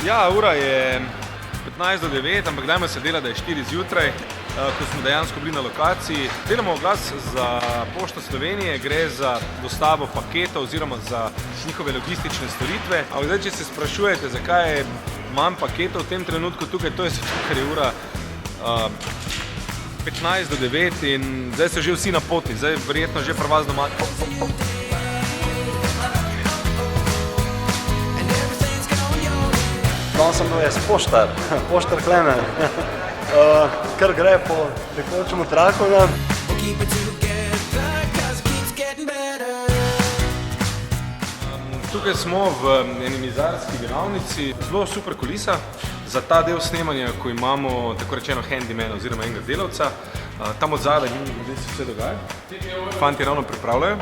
Ja, ura je 15 do 9, ampak dajmo se dela, da je 4 zjutraj, ko smo dejansko bili na lokaciji. Delamo oglas za Pošto Slovenije, gre za dostavo paketov oziroma za njihove logistične storitve. Ampak zdaj, če se sprašujete, zakaj je manj paketov v tem trenutku tukaj, to je zato, ker je ura 15 do 9 in zdaj so že vsi na poti, zdaj verjetno že pri vas doma. Danes sem bil jaz poštar Klemen, kar gre po tekočemu traku. Tukaj smo v eni mizarski delavnici, zelo super kulisa za ta del snemanja, ko imamo tako rečeno handymana oziroma enega delavca. Tam od zadaj se vse dogaja, fanti ravno pripravljajo.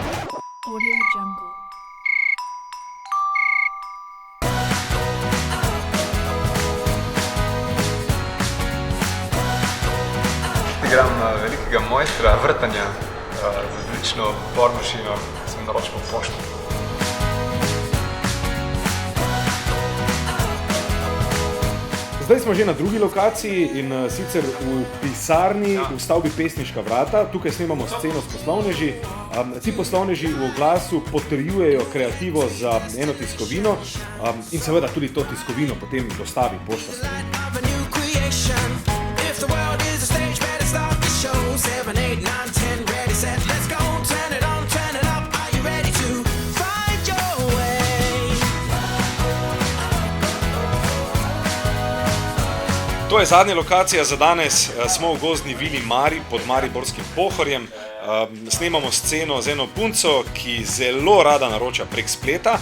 Igram velikega mojstra vrtanja z različno bormašino, sem naročil po pošti. Zdaj smo že na drugi lokaciji in sicer v pisarni v stavbi Pesniška vrata. Tukaj snemamo sceno s poslovneži. Ti poslovneži v oglasu potrjujejo kreativo za eno tiskovino in seveda tudi to tiskovino potem dostavi Pošta Slovenije. To je zadnja lokacija za danes. Smo v gozdni vili Mari pod Mariborskim Pohorjem. Snemamo sceno z eno punco, ki zelo rada naroča prek spleta.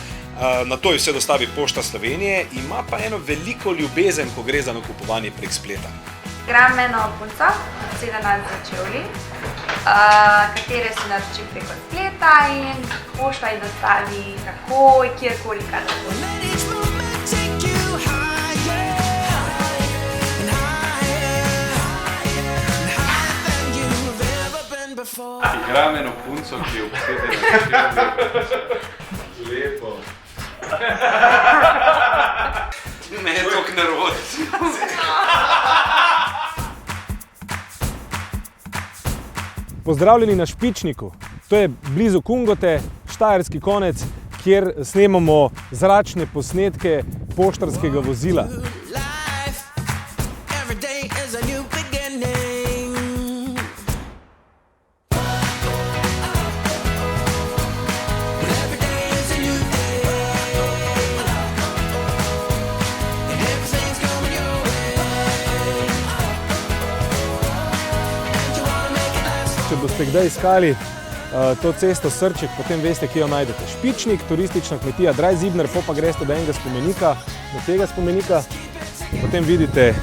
Na to jo vse dostavi Pošta Slovenije. Ima pa eno veliko ljubezen, ko gre za nakupovanje prek spleta. Igram eno punco, 17 začevli, katere se naroči preko spleta in pošta ji dostavi takoj, kjerkoli, kadarkoli. Igram eno punco, ki je obsedena. Lepo. Ne je toliko nervoz. Pozdravljeni na Špičniku. To je blizu Kungote, štajerski konec, kjer snemamo zračne posnetke poštarskega vozila. Če boste kdaj iskali to cesto Srček, potem veste, kje jo najdete. Špičnik, turistična kmetija Drajzibner, pa greste do enega spomenika, do tega spomenika, potem vidite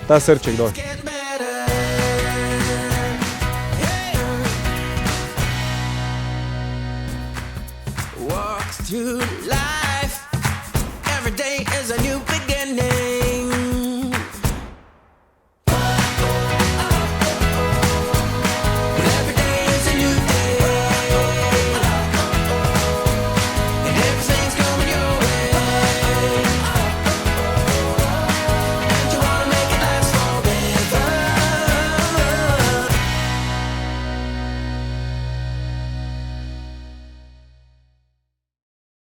ta Srček dol. Walks through life, every day is a new beginning.